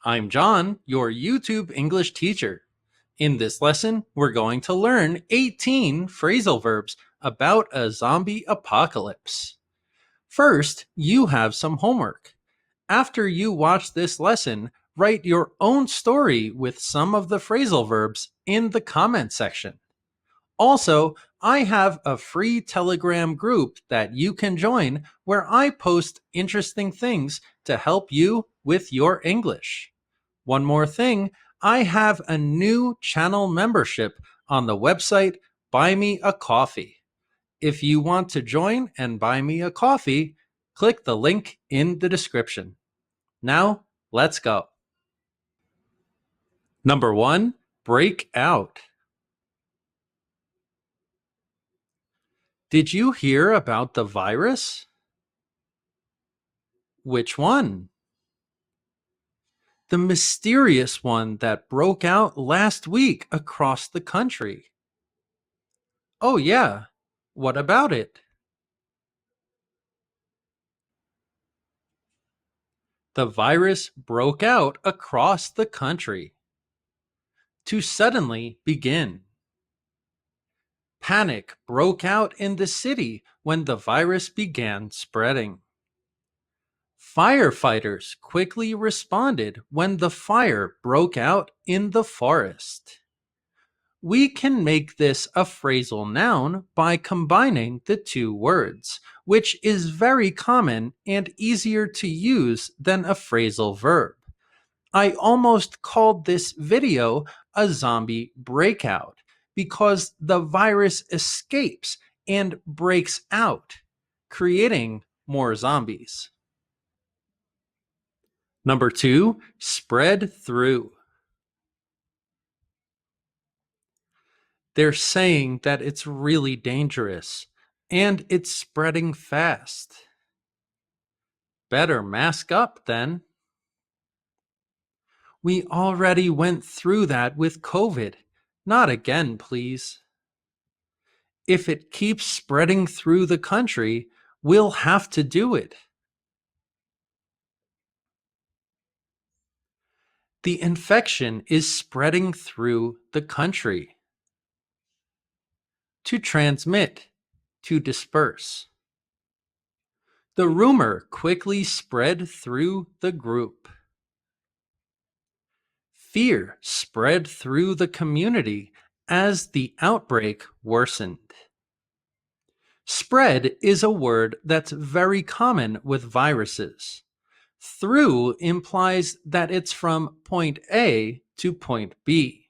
I'm John, your YouTube English teacher. In this lesson, we're going to learn 18 phrasal verbs about a zombie apocalypse. First, you have some homework. After you watch this lesson, write your own story with some of the phrasal verbs in the comment section. Also, I have a free Telegram group that you can join where I post interesting things to help you with your English. One more thing, I have a new channel membership on the website Buy Me a Coffee. If you want to join and buy me a coffee, click the link in the description. Now, let's go. Number 1, break out. Did you hear about the virus? Which one? The mysterious one that broke out last week across the country. Oh, yeah. What about it? The virus broke out across the country. To suddenly begin. Panic broke out in the city when the virus began spreading. Firefighters quickly responded when the fire broke out in the forest. We can make this a phrasal noun by combining the two words, which is very common and easier to use than a phrasal verb. I almost called this video a zombie breakout because the virus escapes and breaks out, creating more zombies. Number 2, spread through. They're saying that it's really dangerous and it's spreading fast. Better mask up then. We already went through that with COVID. Not again, please. If it keeps spreading through the country, we'll have to do it. The infection is spreading through the country. To transmit, to disperse. The rumor quickly spread through the group. Fear spread through the community as the outbreak worsened. Spread is a word that's very common with viruses. Through implies that it's from point A to point B.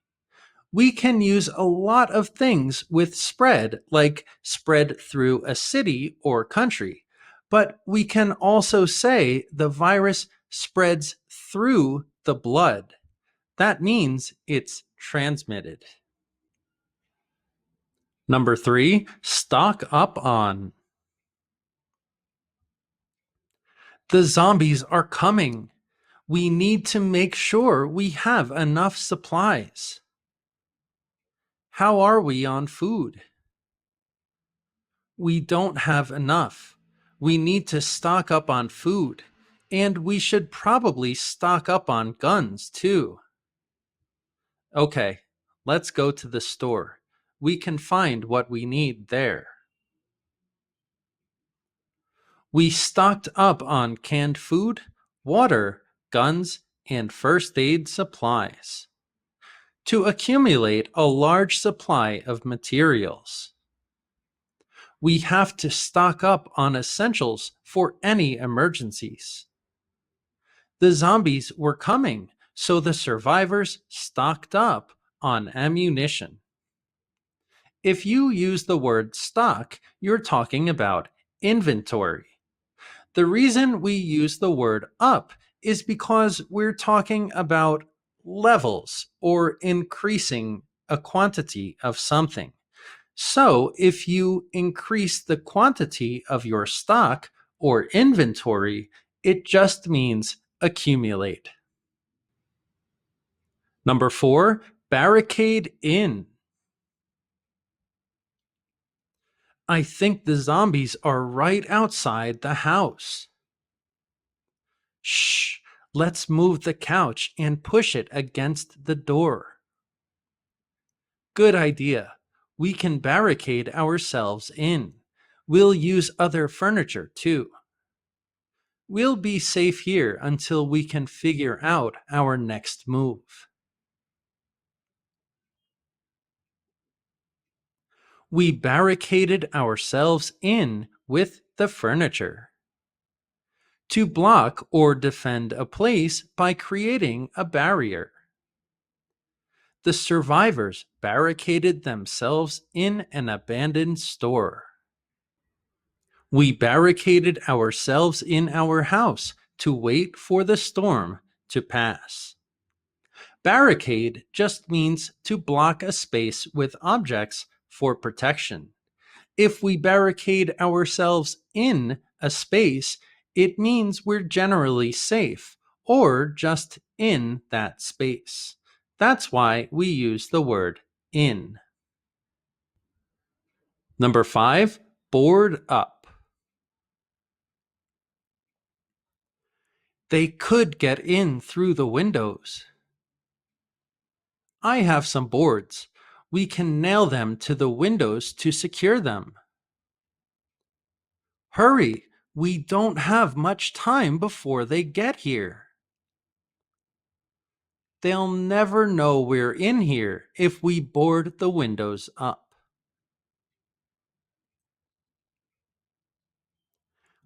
We can use a lot of things with spread, like spread through a city or country, but we can also say the virus spreads through the blood. That means it's transmitted. Number 3, stock up on. The zombies are coming. We need to make sure we have enough supplies. How are we on food? We don't have enough. We need to stock up on food, and we should probably stock up on guns too. Okay, let's go to the store. We can find what we need there. We stocked up on canned food, water, guns, and first aid supplies. To accumulate a large supply of materials. We have to stock up on essentials for any emergencies. The zombies were coming, so the survivors stocked up on ammunition. If you use the word stock, you're talking about inventory. The reason we use the word up is because we're talking about levels or increasing a quantity of something. So if you increase the quantity of your stock or inventory, it just means accumulate. Number 4, barricade in. I think the zombies are right outside the house. Shh, Let's move the couch and push it against the door. Good idea. We can barricade ourselves in. We'll use other furniture too. We'll be safe here until we can figure out our next move. We barricaded ourselves in with the furniture. To block or defend a place by creating a barrier. The survivors barricaded themselves in an abandoned store. We barricaded ourselves in our house to wait for the storm to pass. Barricade just means to block a space with objects for protection. If we barricade ourselves in a space, it means we're generally safe or just in that space. That's why we use the word in. Number 5, board up. They could get in through the windows. I have some boards. We can nail them to the windows to secure them. Hurry, we don't have much time before they get here. They'll never know we're in here if we board the windows up.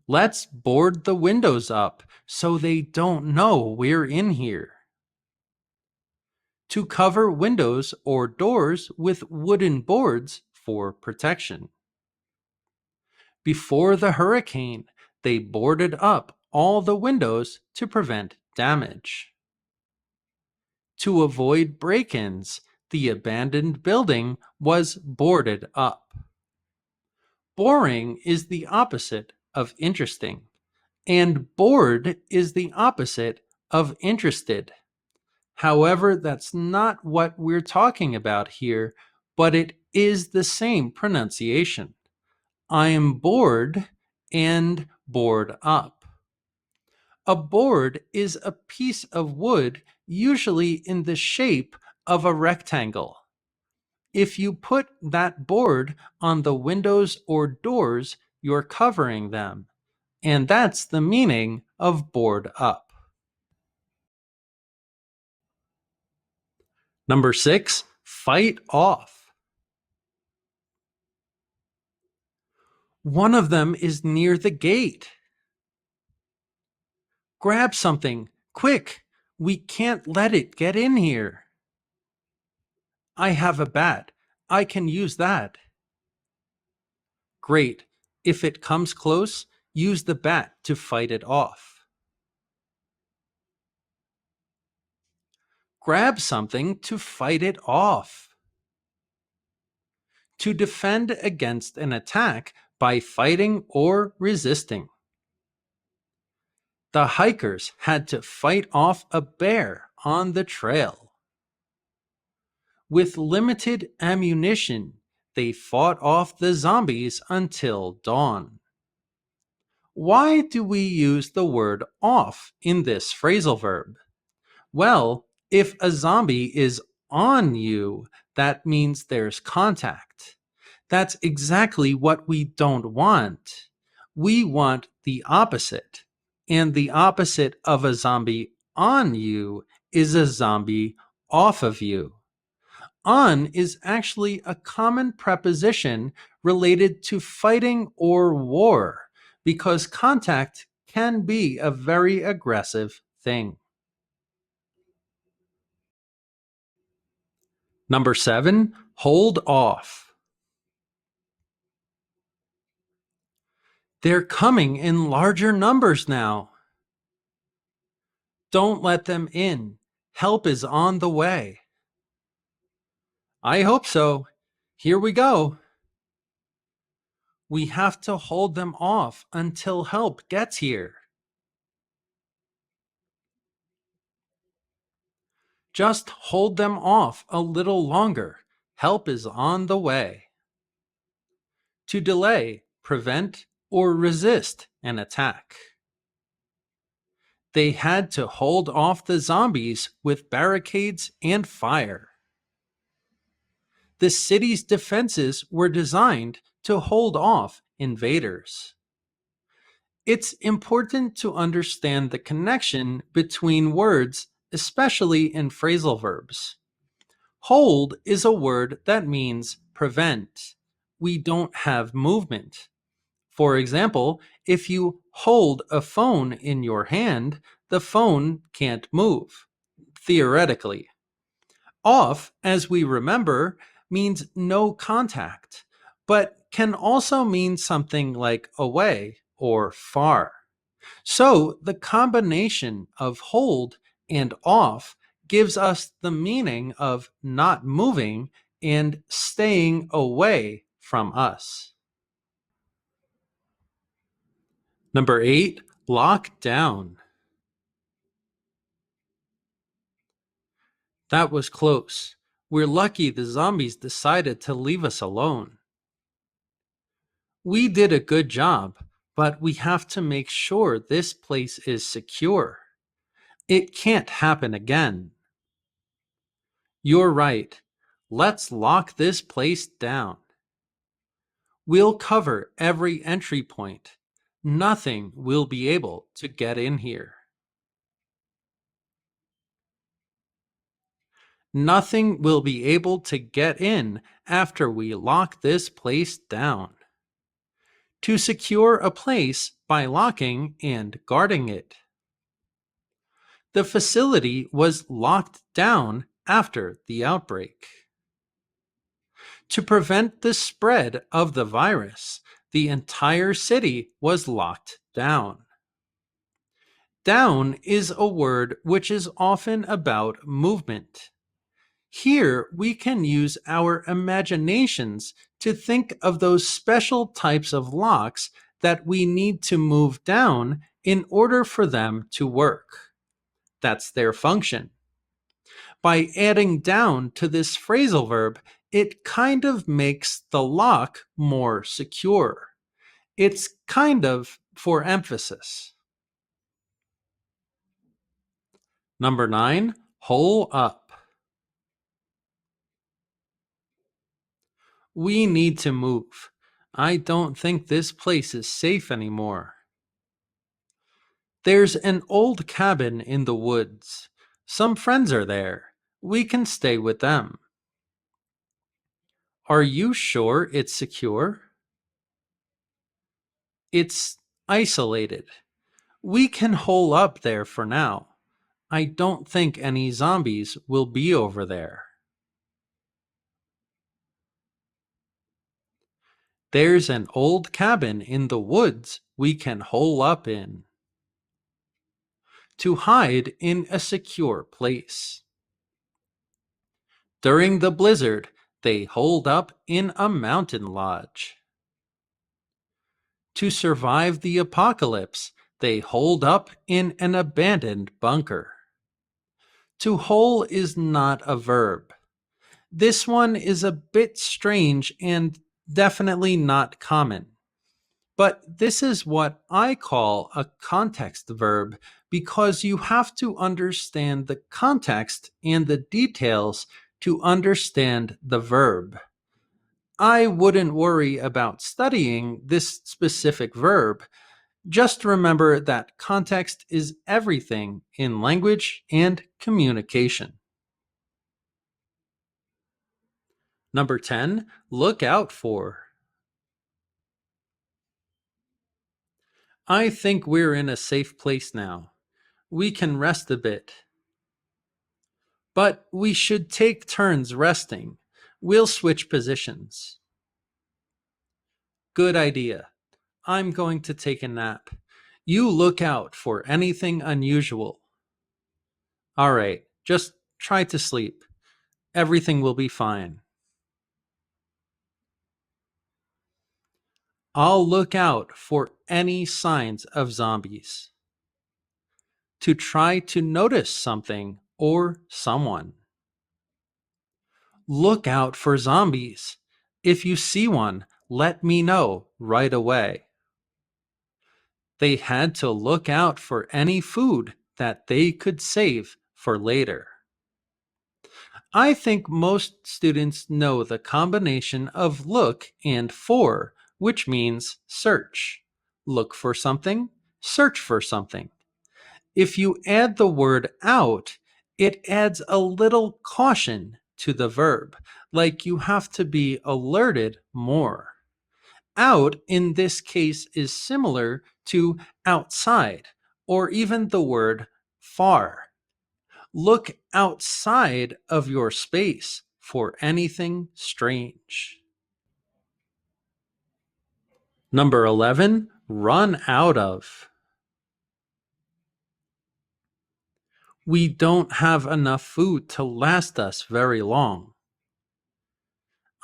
Let's board the windows up so they don't know we're in here. To cover windows or doors with wooden boards for protection. Before the hurricane, they boarded up all the windows to prevent damage. To avoid break-ins, the abandoned building was boarded up. Boring is the opposite of interesting, and bored is the opposite of interested. However, that's not what we're talking about here, but it is the same pronunciation. I am bored and board up. A board is a piece of wood, usually in the shape of a rectangle. If you put that board on the windows or doors, you're covering them. And that's the meaning of board up. Number 6, fight off. One of them is near the gate. Grab something, quick! We can't let it get in here. I have a bat. I can use that. Great. If it comes close, use the bat to fight it off. Grab something to fight it off. To defend against an attack by fighting or resisting. The hikers had to fight off a bear on the trail. With limited ammunition, they fought off the zombies until dawn. Why do we use the word off in this phrasal verb? Well, if a zombie is on you, that means there's contact. That's exactly what we don't want. We want the opposite. And the opposite of a zombie on you is a zombie off of you. On is actually a common preposition related to fighting or war because contact can be a very aggressive thing. Number 7, hold off. They're coming in larger numbers now. Don't let them in. Help is on the way. I hope so. Here we go. We have to hold them off until help gets here. Just hold them off a little longer. Help is on the way. To delay, prevent, or resist an attack. They had to hold off the zombies with barricades and fire. The city's defenses were designed to hold off invaders. It's important to understand the connection between words, especially in phrasal verbs. Hold is a word that means prevent. We don't have movement. For example, if you hold a phone in your hand, the phone can't move, theoretically. Off, as we remember, means no contact, but can also mean something like away or far. So the combination of hold and off gives us the meaning of not moving and staying away from us. Number 8, lock down. That was close. We're lucky the zombies decided to leave us alone. We did a good job, but we have to make sure this place is secure. It can't happen again. You're right. Let's lock this place down. We'll cover every entry point. Nothing will be able to get in here. Nothing will be able to get in after we lock this place down. To secure a place by locking and guarding it. The facility was locked down after the outbreak. To prevent the spread of the virus, the entire city was locked down. Down is a word which is often about movement. Here we can use our imaginations to think of those special types of locks that we need to move down in order for them to work. That's their function. By adding down to this phrasal verb, it kind of makes the lock more secure. It's kind of for emphasis. Number 9, hole up. We need to move. I don't think this place is safe anymore. There's an old cabin in the woods. Some friends are there. We can stay with them. Are you sure it's secure? It's isolated. We can hole up there for now. I don't think any zombies will be over there. There's an old cabin in the woods we can hole up in. To hide in a secure place. During the blizzard, they holed up in a mountain lodge. To survive the apocalypse, they holed up in an abandoned bunker. To hole is not a verb. This one is a bit strange and definitely not common. But this is what I call a context verb because you have to understand the context and the details to understand the verb. I wouldn't worry about studying this specific verb. Just remember that context is everything in language and communication. Number 10, look out for. I think we're in a safe place now. We can rest a bit. But we should take turns resting. We'll switch positions. Good idea. I'm going to take a nap. You look out for anything unusual. All right, just try to sleep. Everything will be fine. I'll look out for any signs of zombies. To try to notice something or someone. Look out for zombies. If you see one, let me know right away. They had to look out for any food that they could save for later. I think most students know the combination of look and for, which means search. Look for something, search for something. If you add the word out, it adds a little caution to the verb, like you have to be alerted more. Out in this case is similar to outside, or even the word far. Look outside of your space for anything strange. Number 11, run out of. We don't have enough food to last us very long.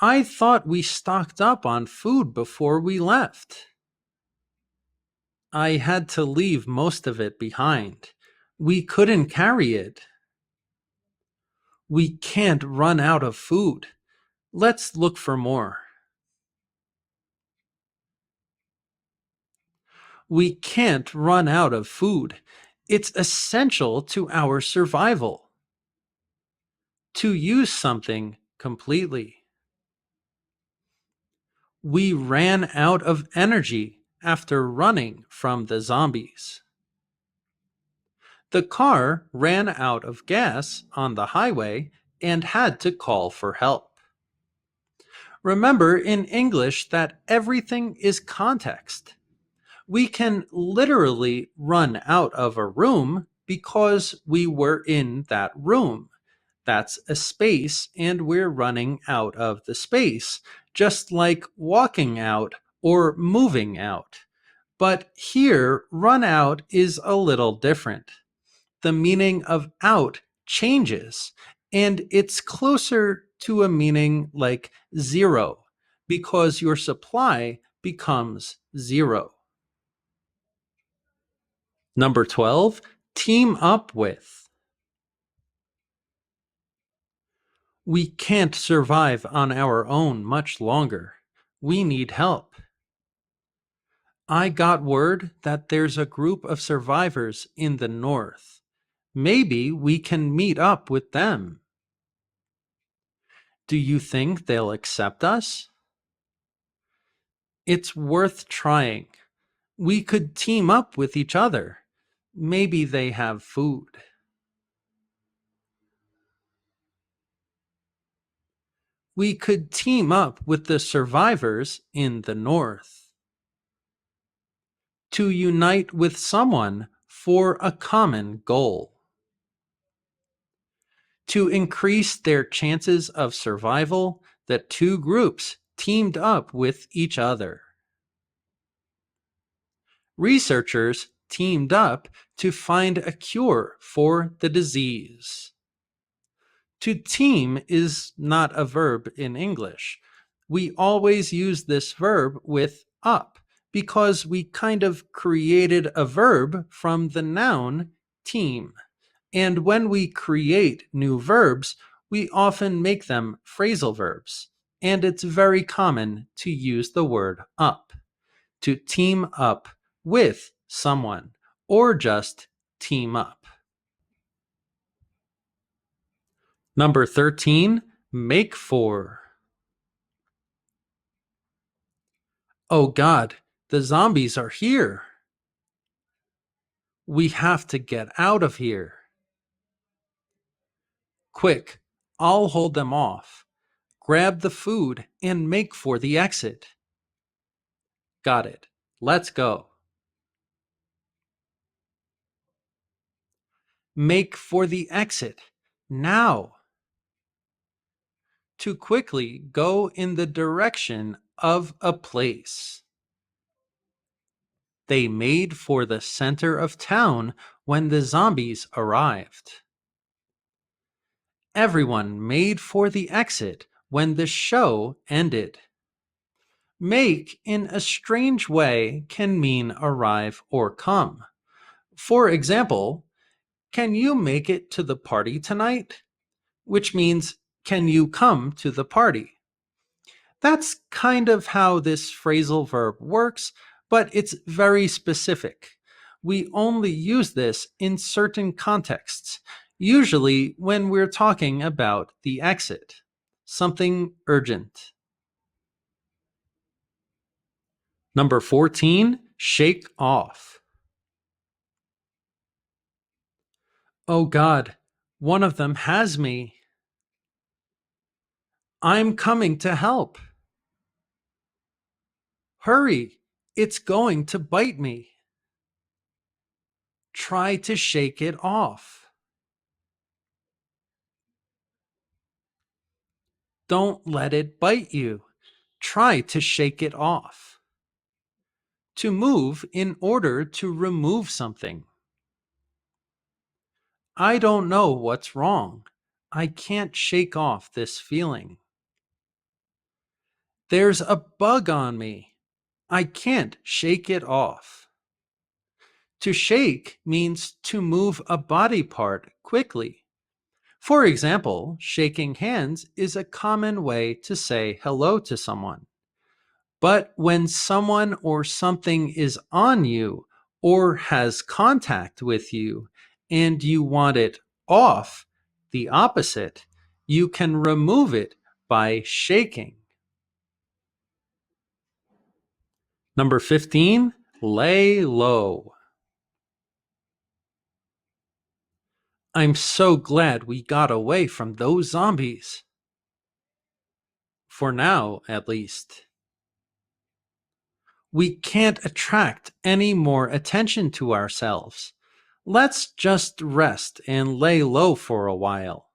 I thought we stocked up on food before we left. I had to leave most of it behind. We couldn't carry it. We can't run out of food. Let's look for more. We can't run out of food. It's essential to our survival. To use something completely. We ran out of energy after running from the zombies. The car ran out of gas on the highway and had to call for help. Remember in English that everything is context. We can literally run out of a room because we were in that room. That's a space and we're running out of the space, just like walking out or moving out. But here, run out is a little different. The meaning of out changes, and it's closer to a meaning like zero, because your supply becomes zero. Number 12, team up with. We can't survive on our own much longer. We need help. I got word that there's a group of survivors in the north. Maybe we can meet up with them. Do you think they'll accept us? It's worth trying. We could team up with each other. Maybe they have food. We could team up with the survivors in the north. To unite with someone for a common goal. To increase their chances of survival, the two groups teamed up with each other. Researchers teamed up to find a cure for the disease. To team is not a verb in English. We always use this verb with up because we kind of created a verb from the noun team. And when we create new verbs, we often make them phrasal verbs. And it's very common to use the word up, to team up with someone, or just team up. Number 13, make for. Oh God, the zombies are here. We have to get out of here. Quick, I'll hold them off. Grab the food and make for the exit. Got it. Let's go. Make for the exit. Now. To quickly go in the direction of a place. They made for the center of town when the zombies arrived. Everyone made for the exit when the show ended. Make in a strange way can mean arrive or come. For example, can you make it to the party tonight? Which means, can you come to the party? That's kind of how this phrasal verb works, but it's very specific. We only use this in certain contexts, usually when we're talking about the exit, something urgent. Number 14, shake off. Oh God, one of them has me. I'm coming to help. Hurry, it's going to bite me. Try to shake it off. Don't let it bite you. Try to shake it off. To move in order to remove something. I don't know what's wrong. I can't shake off this feeling. There's a bug on me. I can't shake it off. To shake means to move a body part quickly. For example, shaking hands is a common way to say hello to someone. But when someone or something is on you or has contact with you and you want it off, the opposite, you can remove it by shaking. Number 15, lay low. I'm so glad we got away from those zombies. For now, at least. We can't attract any more attention to ourselves. Let's just rest and lay low for a while.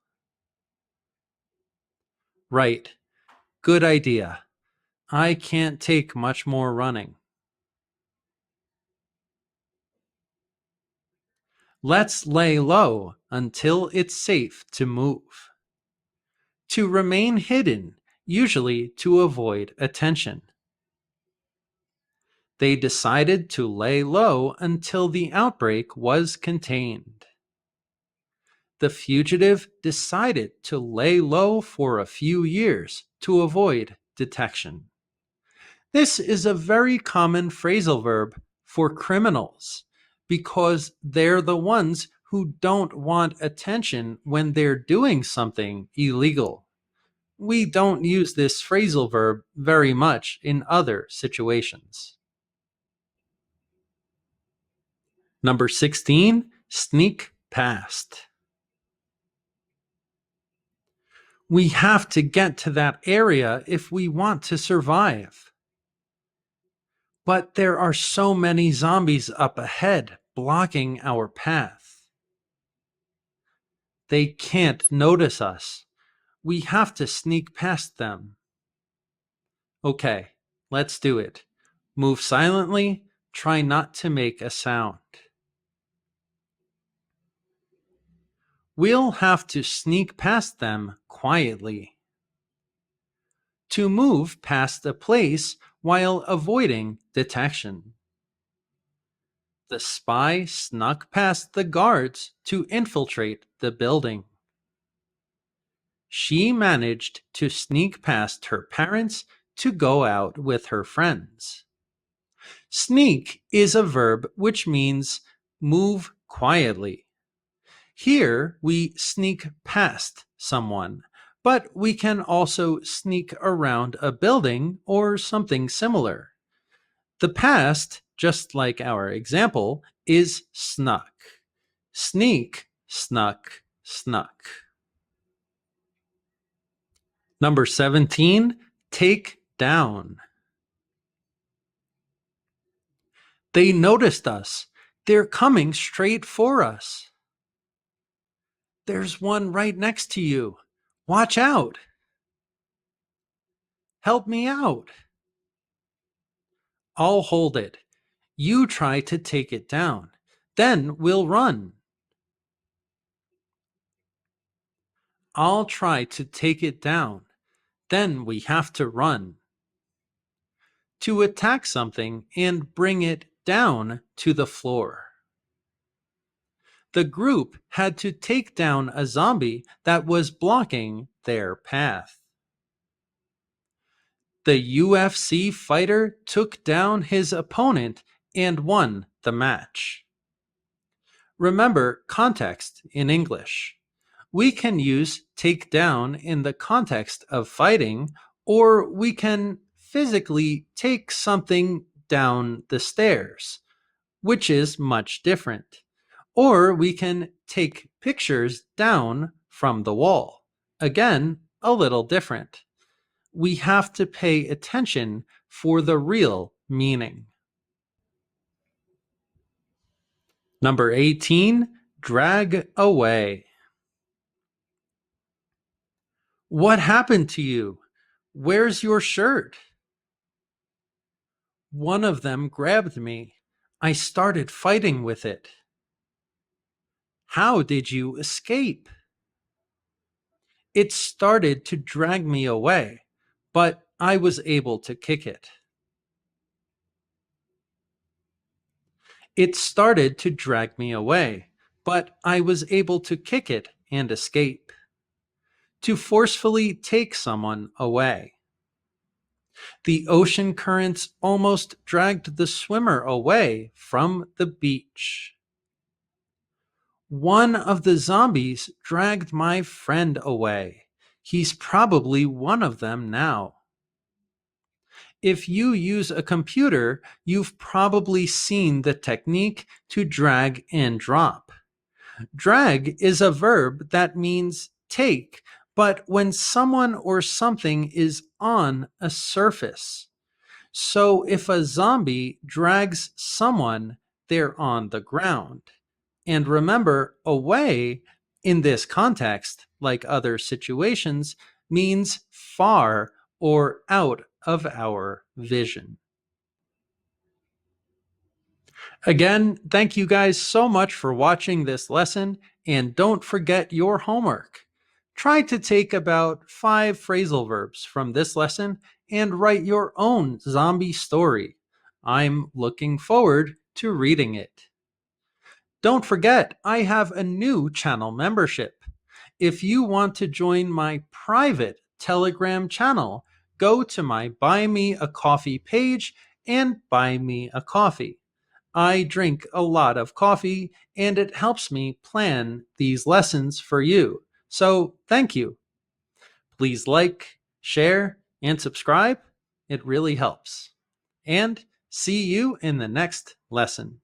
Right. Good idea. I can't take much more running. Let's lay low until it's safe to move. To remain hidden, usually to avoid attention. They decided to lay low until the outbreak was contained. The fugitive decided to lay low for a few years to avoid detection. This is a very common phrasal verb for criminals because they're the ones who don't want attention when they're doing something illegal. We don't use this phrasal verb very much in other situations. Number 16, sneak past. We have to get to that area if we want to survive. But there are so many zombies up ahead blocking our path. They can't notice us. We have to sneak past them. Okay, let's do it. Move silently, try not to make a sound. We'll have to sneak past them quietly. To move past a place while avoiding detection. The spy snuck past the guards to infiltrate the building. She managed to sneak past her parents to go out with her friends. Sneak is a verb which means move quietly. Here we sneak past someone, but we can also sneak around a building or something similar. The past, just like our example, is snuck. Sneak, snuck, snuck. Number 17, take down. They noticed us. They're coming straight for us. There's one right next to you. Watch out. Help me out. I'll hold it. You try to take it down. Then we'll run. I'll try to take it down. Then we have to run. To attack something and bring it down to the floor. The group had to take down a zombie that was blocking their path. The UFC fighter took down his opponent and won the match. Remember context in English. We can use take down in the context of fighting, or we can physically take something down the stairs, which is much different. Or we can take pictures down from the wall. Again, a little different. We have to pay attention for the real meaning. Number 18, drag away. What happened to you? Where's your shirt? One of them grabbed me. I started fighting with it. How did you escape? It started to drag me away, but I was able to kick it. It started to drag me away, but I was able to kick it and escape. To forcefully take someone away. The ocean currents almost dragged the swimmer away from the beach. One of the zombies dragged my friend away. He's probably one of them now. If you use a computer, you've probably seen the technique to drag and drop. Drag is a verb that means take, but when someone or something is on a surface. So if a zombie drags someone, they're on the ground. And remember, away in this context, like other situations, means far or out of our vision. Again, thank you guys so much for watching this lesson, and don't forget your homework. Try to take about 5 phrasal verbs from this lesson and write your own zombie story. I'm looking forward to reading it. Don't forget, I have a new channel membership. If you want to join my private Telegram channel, go to my Buy Me a Coffee page and buy me a coffee. I drink a lot of coffee and it helps me plan these lessons for you. So thank you. Please like, share, and subscribe. It really helps. And see you in the next lesson.